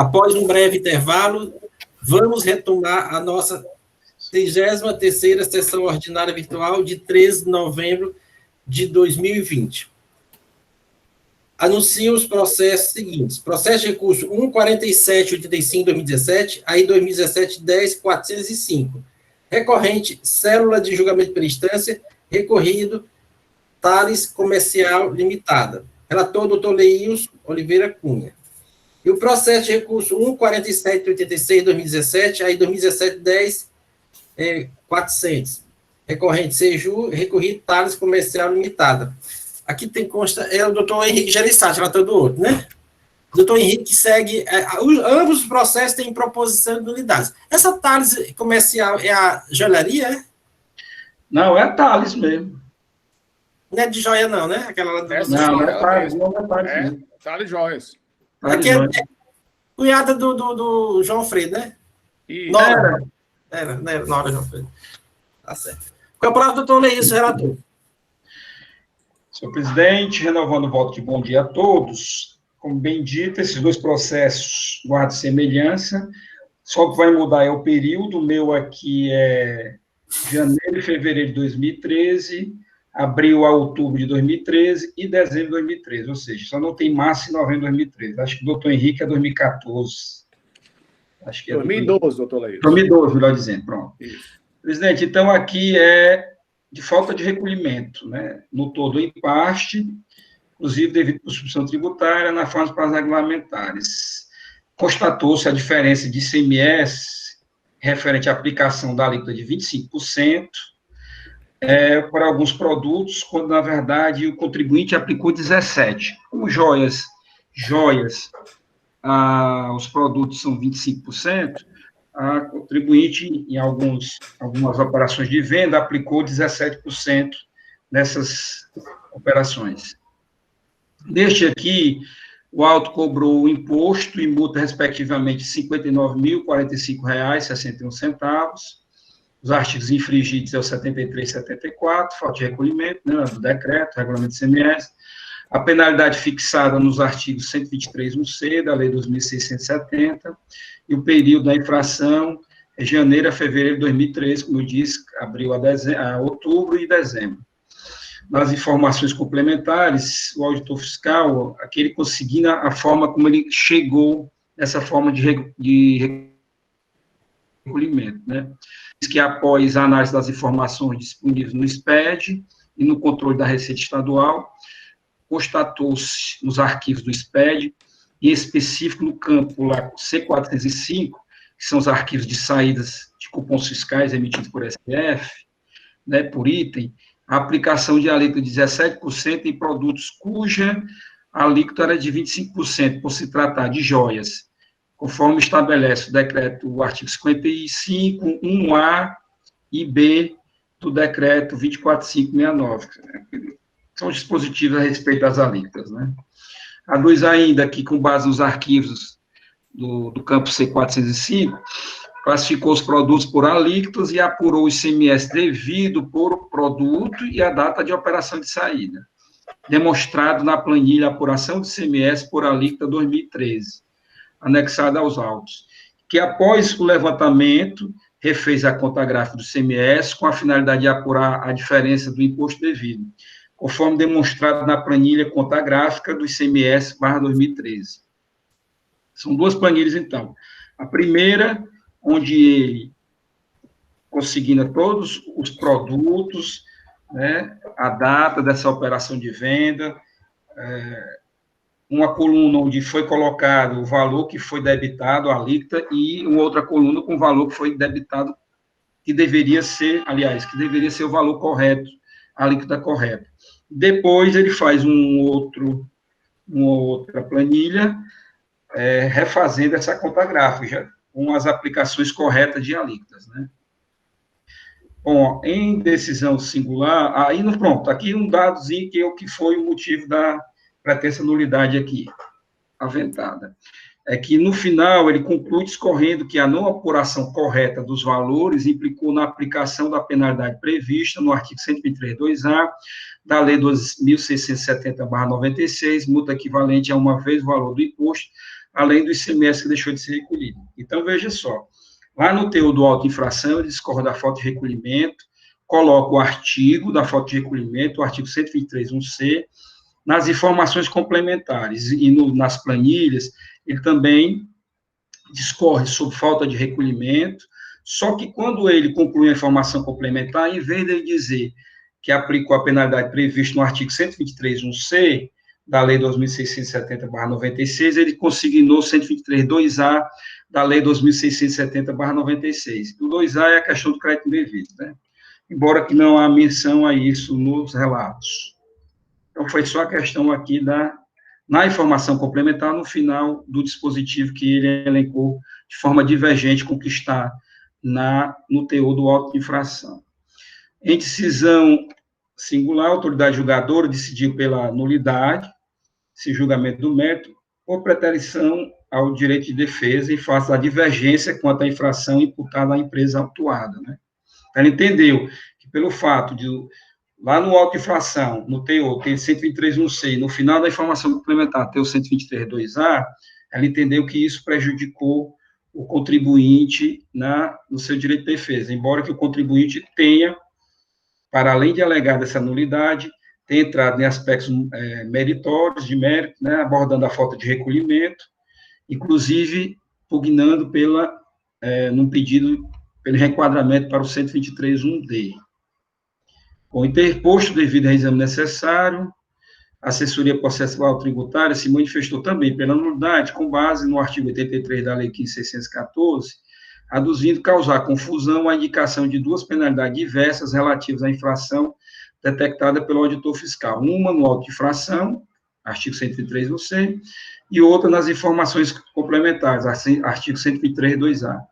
Após um breve intervalo, vamos retomar a nossa 33ª sessão ordinária virtual de 13 de novembro de 2020. Anuncio os processos seguintes. Processo de recurso 14785-2017, aí 2017-10-405. Recorrente, célula de julgamento por instância, recorrido, Thales Comercial Limitada. Relator, doutor Leils Oliveira Cunha. E o processo de recurso 14786-2017, aí 2017-10-400. Recorrente, Seju, recorrido, Thales Comercial Limitada. Aqui tem consta, é o doutor Henrique Gereissati, relator do outro, né? O doutor Henrique segue, ambos os processos têm proposição de unidades. Essa Thales Comercial é a joalheria, é? Não, é a Thales mesmo. Não é de joia, não, né? Aquela lá do... Não, é Thales, não é Thales mesmo. Thales Joias. Aqui é cunhada do João Freire, né? Nora. Era Nora João Freire. Tá certo. Com a palavra, doutor Leils, relator. Senhor presidente, renovando o voto de bom dia a todos. Como bem dito, esses dois processos guardam semelhança, só que vai mudar é o período. O meu aqui é janeiro e fevereiro de 2013, abril a outubro de 2013 e dezembro de 2013, ou seja, só não tem março e novembro de 2013. Acho que o doutor Henrique é 2014. Acho que é 2012, doutor Leils. 2012, melhor dizendo, pronto. Isso. Presidente, então aqui é de falta de recolhimento, né? No todo em parte, inclusive devido à constituição tributária, na forma para as regulamentares. Constatou-se a diferença de ICMS referente à aplicação da alíquota de 25%, para alguns produtos, quando, na verdade, o contribuinte aplicou 17%. Como joias, os produtos são 25%, a contribuinte, em algumas operações de venda, aplicou 17% nessas operações. Neste aqui, o auto cobrou o imposto e multa, respectivamente, R$ 59.045,61. Os artigos infringidos é o 73 e 74, falta de recolhimento, né, do decreto, regulamento do ICMS. A penalidade fixada nos artigos 123(1)(c) da Lei 2.670, e o período da infração é janeiro a fevereiro de 2013, como eu disse, abril a outubro e dezembro. Nas informações complementares, o auditor fiscal, aquele conseguindo a forma como ele chegou nessa forma de recolhimento, né? Diz que após a análise das informações disponíveis no SPED e no controle da Receita Estadual, constatou-se nos arquivos do SPED, em específico no campo lá C405, que são os arquivos de saídas de cupons fiscais emitidos por STF, né, por item, a aplicação de alíquota de 17% em produtos cuja alíquota era de 25%, por se tratar de joias, conforme estabelece o decreto, o artigo 55, 1A e B do decreto 24569, são os dispositivos a respeito das alíquotas, né? A luz ainda, aqui com base nos arquivos do campo C405, classificou os produtos por alíquotas e apurou o ICMS devido por produto e a data de operação de saída, demonstrado na planilha apuração de ICMS por alíquota 2013, anexada aos autos, que após o levantamento, refez a conta gráfica do ICMS com a finalidade de apurar a diferença do imposto devido, conforme demonstrado na planilha conta gráfica do ICMS/2013. São duas planilhas, então. A primeira, onde ele consigna todos os produtos, né, a data dessa operação de venda, uma coluna onde foi colocado o valor que foi debitado, a alíquota, e uma outra coluna com o valor que foi debitado, que deveria ser o valor correto, a alíquota correta. Depois, ele faz uma outra planilha, refazendo essa conta gráfica, com as aplicações corretas de alíquotas, né? Bom, em decisão singular, pronto, aqui um dadozinho que foi o motivo da pretensa nulidade aqui, aventada. É que, no final, ele conclui discorrendo que a não apuração correta dos valores implicou na aplicação da penalidade prevista no artigo 123(2)A da Lei 2.670/96, multa equivalente a uma vez o valor do imposto, além do ICMS que deixou de ser recolhido. Então, veja só, lá no teor do auto infração, ele discorre da falta de recolhimento, coloca o artigo da falta de recolhimento, o artigo 123.1c, nas informações complementares e nas planilhas, ele também discorre sobre falta de recolhimento, só que quando ele conclui a informação complementar, em vez de ele dizer que aplicou a penalidade prevista no artigo 123.1c da Lei 2.670/96, ele consignou 123.2a da Lei 2.670/96. O 2a é a questão do crédito indevido, né? Embora que não há menção a isso nos relatos. Então, foi só a questão aqui na informação complementar, no final do dispositivo que ele elencou de forma divergente com o que está no teor do auto de infração. Em decisão singular, a autoridade julgadora decidiu pela nulidade, esse julgamento do mérito, por preterição ao direito de defesa em face da divergência quanto à infração imputada à empresa autuada, né? Ela entendeu que pelo fato de lá no auto de infração, no teor, ter 123.1c, no final da informação complementar, ter o 123.2a, ela entendeu que isso prejudicou o contribuinte no seu direito de defesa, embora que o contribuinte tenha, para além de alegar dessa nulidade, tenha entrado em aspectos meritórios, de mérito, né, abordando a falta de recolhimento, inclusive pugnando num pedido pelo requadramento para o 123.1d. Com interposto devido ao exame necessário, a assessoria processual tributária se manifestou também pela nulidade, com base no artigo 83 da Lei 15.614, aduzindo causar confusão a indicação de duas penalidades diversas relativas à infração detectada pelo auditor fiscal. Uma no auto de infração, artigo 123.1c, e outra nas informações complementares, artigo 123.2a,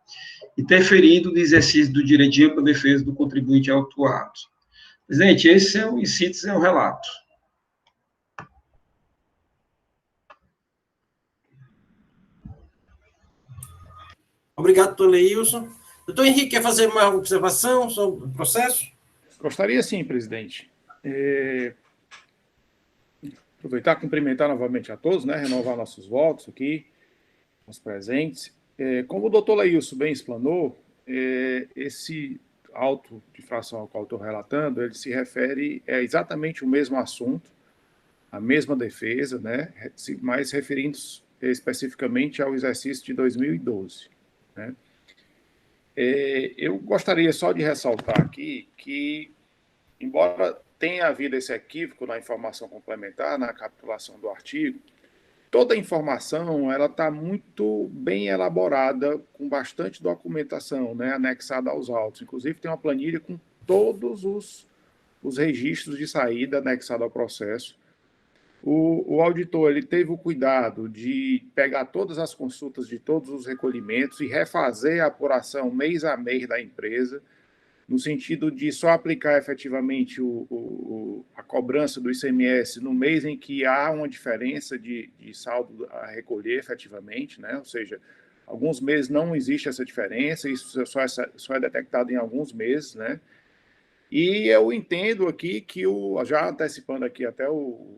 interferindo no exercício do direito de ampla defesa do contribuinte autuado. Presidente, esse é em síntese, é o relato. Obrigado, doutor Leilson. Doutor Henrique, quer fazer uma observação sobre o processo? Gostaria sim, presidente. Aproveitar e cumprimentar novamente a todos, né? Renovar nossos votos aqui, os presentes. Como o doutor Leilson bem explanou, esse auto de infração ao qual estou relatando, ele se refere exatamente o mesmo assunto, a mesma defesa, né? Mas referindo especificamente ao exercício de 2012, né? Eu gostaria só de ressaltar aqui que, embora tenha havido esse equívoco na informação complementar, na capitulação do artigo, toda a informação ela está muito bem elaborada, com bastante documentação, né, anexada aos autos. Inclusive, tem uma planilha com todos os registros de saída anexada ao processo. O auditor ele teve o cuidado de pegar todas as consultas de todos os recolhimentos e refazer a apuração mês a mês da empresa, no sentido de só aplicar efetivamente a cobrança do ICMS no mês em que há uma diferença de saldo a recolher efetivamente, né? Ou seja, alguns meses não existe essa diferença, isso só é detectado em alguns meses, né? E eu entendo aqui que, já antecipando aqui até o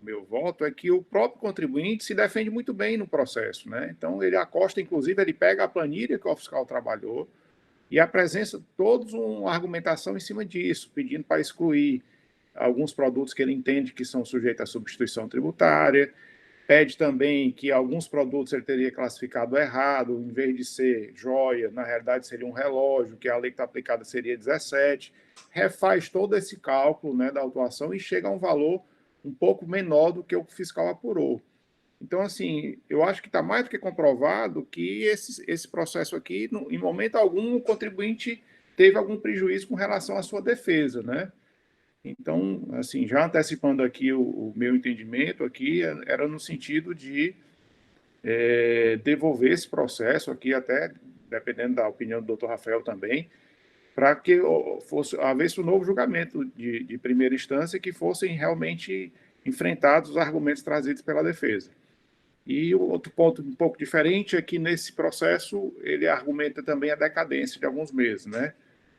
meu voto, é que o próprio contribuinte se defende muito bem no processo, né? Então, ele acosta, inclusive, ele pega a planilha que o fiscal trabalhou e apresenta toda uma argumentação em cima disso, pedindo para excluir alguns produtos que ele entende que são sujeitos à substituição tributária, pede também que alguns produtos ele teria classificado errado, em vez de ser joia, na realidade seria um relógio, que a lei que está aplicada seria 17, refaz todo esse cálculo, né, da autuação e chega a um valor um pouco menor do que o fiscal apurou. Então, assim, eu acho que está mais do que comprovado que esse processo aqui, em momento algum, o contribuinte teve algum prejuízo com relação à sua defesa, né? Então, assim, já antecipando aqui o meu entendimento aqui, era no sentido de devolver esse processo aqui, até dependendo da opinião do doutor Rafael também, para que houvesse um novo julgamento de primeira instância que fossem realmente enfrentados os argumentos trazidos pela defesa. E o outro ponto um pouco diferente é que nesse processo ele argumenta também a decadência de alguns meses, né?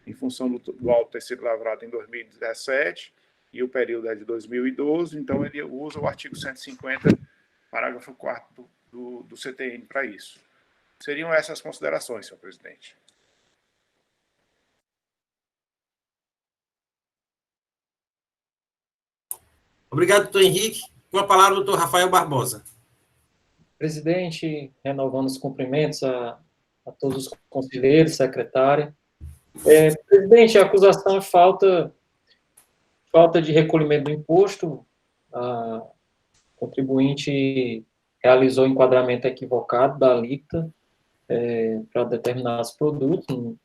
Em função do auto ter sido lavrado em 2017 e o período é de 2012, então ele usa o artigo 150, parágrafo 4º do CTN para isso. Seriam essas considerações, senhor presidente. Obrigado, doutor Henrique. Com a palavra, doutor Rafael Barbosa. Presidente, renovando os cumprimentos a todos os conselheiros, secretária. Presidente, a acusação é falta de recolhimento do imposto. A contribuinte realizou enquadramento equivocado da alíquota para determinados produtos,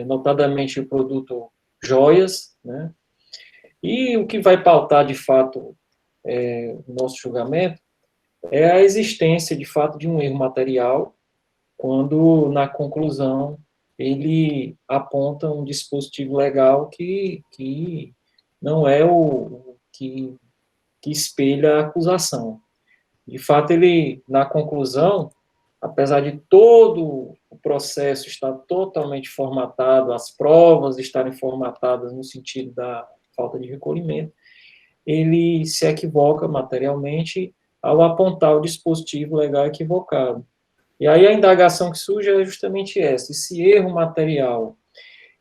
notadamente o produto joias, né? E o que vai pautar, de fato, o nosso julgamento é a existência, de fato, de um erro material, quando, na conclusão, ele aponta um dispositivo legal que não é o que espelha a acusação. De fato, ele, na conclusão, apesar de todo o processo estar totalmente formatado, as provas estarem formatadas no sentido da falta de recolhimento, ele se equivoca materialmente ao apontar o dispositivo legal equivocado. E aí a indagação que surge é justamente essa: esse erro material,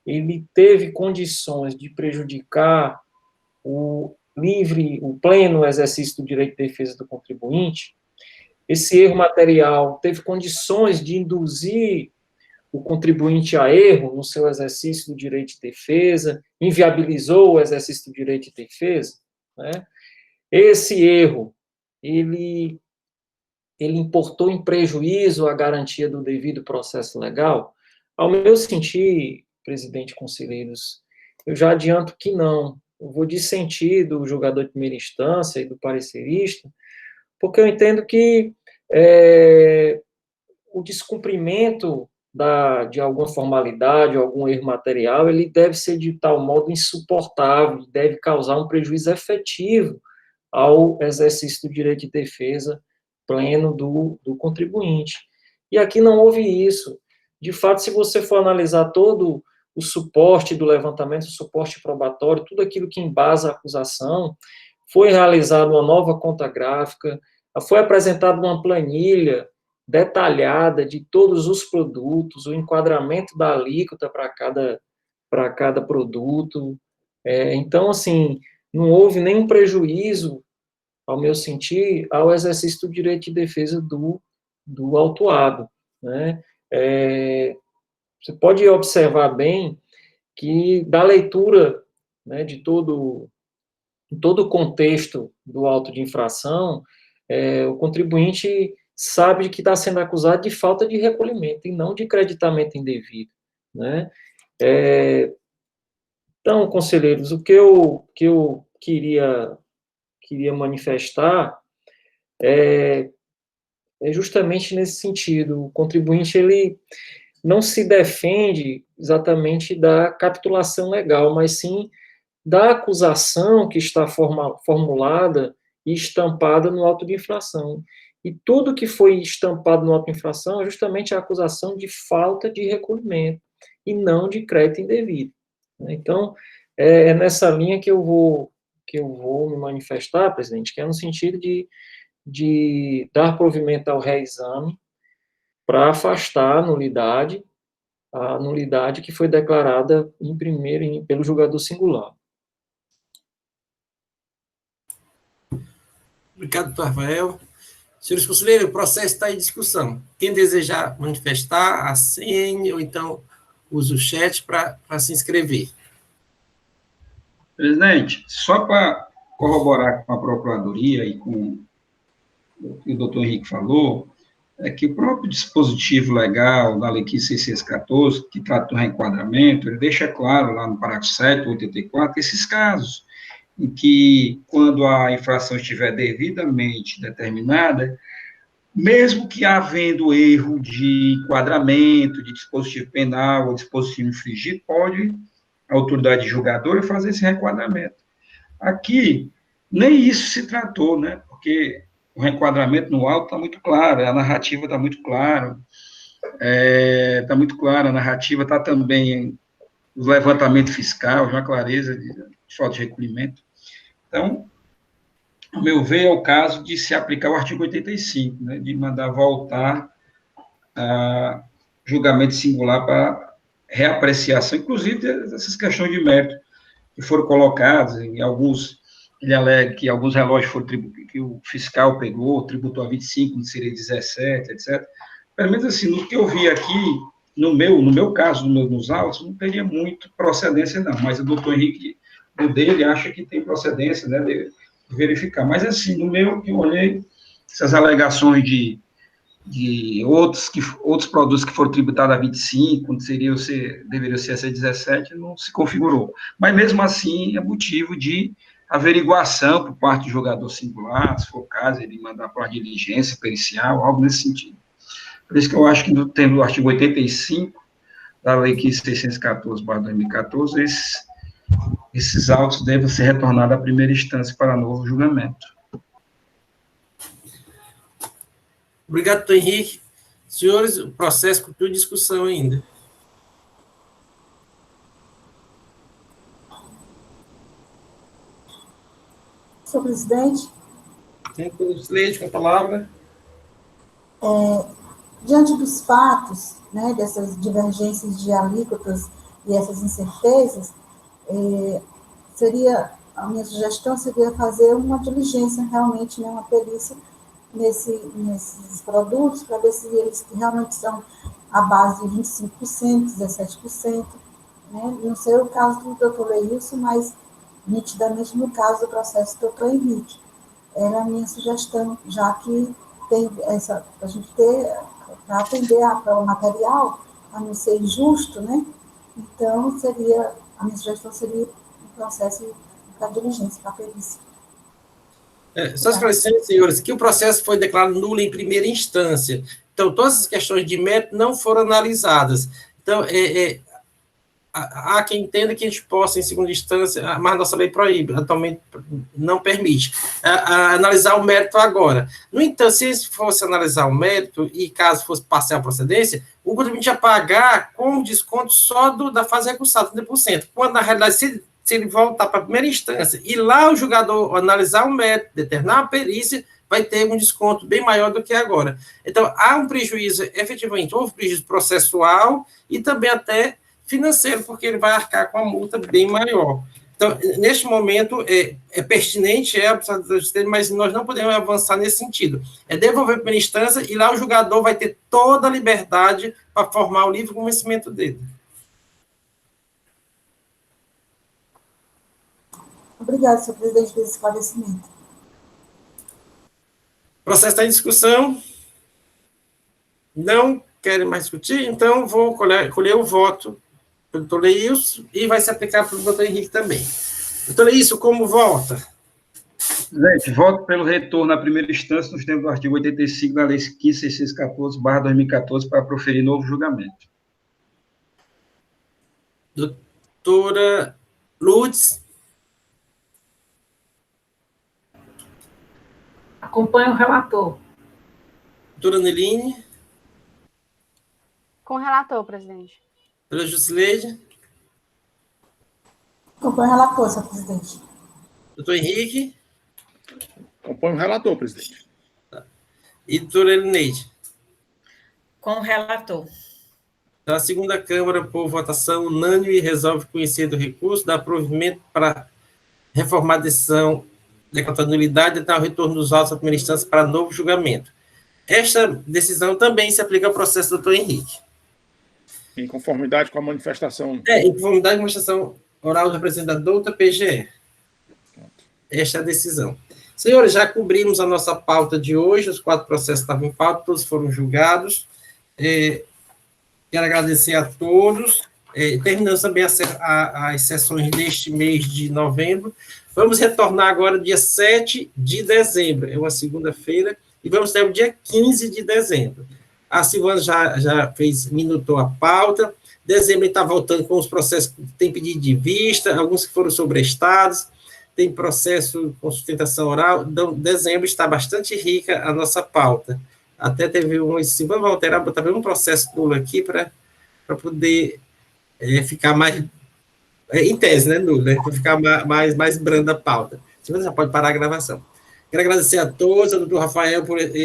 ele teve condições de prejudicar o pleno exercício do direito de defesa do contribuinte? Esse erro material teve condições de induzir o contribuinte a erro no seu exercício do direito de defesa, inviabilizou o exercício do direito de defesa, né? Esse erro, ele importou em prejuízo a garantia do devido processo legal? Ao meu sentir, presidente, conselheiros, eu já adianto que não. Eu vou dissentir do julgador de primeira instância e do parecerista, porque eu entendo que o descumprimento de alguma formalidade, algum erro material, ele deve ser de tal modo insuportável, deve causar um prejuízo efetivo ao exercício do direito de defesa pleno do contribuinte. E aqui não houve isso. De fato, se você for analisar todo o suporte do levantamento, o suporte probatório, tudo aquilo que embasa a acusação, foi realizada uma nova conta gráfica, foi apresentada uma planilha detalhada de todos os produtos, o enquadramento da alíquota para cada produto. Então, assim, não houve nenhum prejuízo, ao meu sentir, ao exercício do direito de defesa do autuado, né? Você pode observar bem que, da leitura, né, de todo o contexto do auto de infração, o contribuinte sabe que está sendo acusado de falta de recolhimento e não de creditamento indevido, né? Então, conselheiros, o que eu queria manifestar é justamente nesse sentido. O contribuinte, ele não se defende exatamente da capitulação legal, mas sim da acusação que está formulada e estampada no auto de infração. E tudo que foi estampado no auto de infração é justamente a acusação de falta de recolhimento e não de crédito indevido. Então, é nessa linha que eu vou me manifestar, presidente, que é no sentido de dar provimento ao reexame para afastar a nulidade que foi declarada pelo julgador singular. Obrigado, doutor Rafael. Senhores conselheiros, o processo está em discussão. Quem desejar manifestar, acene ou então use o chat para se inscrever. Presidente, só para corroborar com a Procuradoria e com o que o doutor Henrique falou, é que o próprio dispositivo legal da Lei 15.614, que trata do reenquadramento, ele deixa claro lá no parágrafo 7, 84, esses casos em que, quando a infração estiver devidamente determinada, mesmo que havendo erro de enquadramento, de dispositivo penal ou dispositivo infringido, pode a autoridade julgadora fazer esse reenquadramento. Aqui, nem isso se tratou, né? Porque o reenquadramento no auto está muito claro, a narrativa está muito clara, a narrativa está também o levantamento fiscal, uma clareza de falta de recolhimento. Então, ao meu ver, é o caso de se aplicar o artigo 85, né, de mandar voltar a julgamento singular para reapreciação, inclusive dessas questões de mérito que foram colocadas, em alguns, ele alega que alguns relógios foram que o fiscal pegou, tributou a 25, não seria 17, etc. Pelo menos assim, no que eu vi aqui, no meu caso, nos autos, não teria muito procedência, não, mas o doutor Henrique, no dele, acha que tem procedência, né, de verificar. Mas, assim, no meu, que eu olhei, essas alegações de outros produtos que foram tributados a 25, quando deveria ser a 17, não se configurou. Mas, mesmo assim, é motivo de averiguação por parte do jogador singular, se for o caso, ele mandar para a diligência pericial, algo nesse sentido. Por isso que eu acho que no termo do artigo 85 da Lei 15.614/2014, esses autos devem ser retornados à primeira instância para novo julgamento. Obrigado, doutor Henrique. Senhores, o processo continua em discussão ainda. Senhor presidente, Tem Leite com a palavra. diante dos fatos, né, dessas divergências de alíquotas e essas incertezas, a minha sugestão seria fazer uma diligência realmente, né, uma perícia nesses produtos, para ver se eles realmente são à base de 25%, 17%, né? Não sei o caso do doutor Leilson, mas nitidamente no caso do processo do doutor Henrique. Era a minha sugestão, já que tem a gente ter, para atender ao material, a não ser injusto, né? Então, a minha sugestão seria um processo para diligência, para perícia. Só esclarecendo, senhores, que o processo foi declarado nulo em primeira instância. Então, todas as questões de mérito não foram analisadas. Então, há quem entenda que a gente possa, em segunda instância, mas a nossa lei proíbe, atualmente não permite, analisar o mérito agora. No entanto, se fosse analisar o mérito, e caso fosse parcial a procedência, o contribuinte ia pagar com desconto só da fase recursada, 30%, quando, na realidade, se ele voltar para a primeira instância e lá o julgador analisar o mérito, determinar a perícia, vai ter um desconto bem maior do que agora. Então, há um prejuízo, efetivamente, houve prejuízo processual e também até financeiro, porque ele vai arcar com a multa bem maior. Então, neste momento, é pertinente, mas nós não podemos avançar nesse sentido. É devolver para a primeira instância e lá o julgador vai ter toda a liberdade para formar o livre convencimento dele. Obrigada, senhor presidente, pelo esclarecimento. O processo está em discussão. Não querem mais discutir? Então, vou colher o voto do doutor Leilson e vai se aplicar para o doutor Henrique também. Doutor Leilson, como vota? Gente, voto pelo retorno à primeira instância nos termos do artigo 85 da Lei 15.614/2014 para proferir novo julgamento. Doutora Lourdes? Acompanho o relator. Doutora Neline? Com o relator, presidente. Doutora Jusileide? Acompanho o relator, senhor presidente. Doutor Henrique? Acompanho o relator, presidente. E doutora Elineide? Com o relator. Então, a segunda Câmara, por votação unânime, resolve conhecer do recurso, dar provimento para reformar a decisão decretar nulidade e dar o retorno dos autos à primeira instância para novo julgamento. Esta decisão também se aplica ao processo do doutor Henrique. Em conformidade com a manifestação. Em conformidade com a manifestação oral do representador da PGE. Esta é a decisão. Senhores, já cobrimos a nossa pauta de hoje, os 4 processos estavam em pauta, todos foram julgados. Quero agradecer a todos. Terminamos também as sessões deste mês de novembro. Vamos retornar agora dia 7 de dezembro, é uma segunda-feira, e vamos ter o dia 15 de dezembro. A Silvana já minutou a pauta. Dezembro está voltando com os processos que tem pedido de vista, alguns que foram sobrestados, tem processo com sustentação oral. Então, dezembro está bastante rica a nossa pauta. Até teve Silvana vai alterar, botar um processo nulo aqui para poder ficar mais, em tese, né, nulo, né, para ficar mais branda a pauta. Silvana já pode parar a gravação. Quero agradecer a todos, ao doutor Rafael, por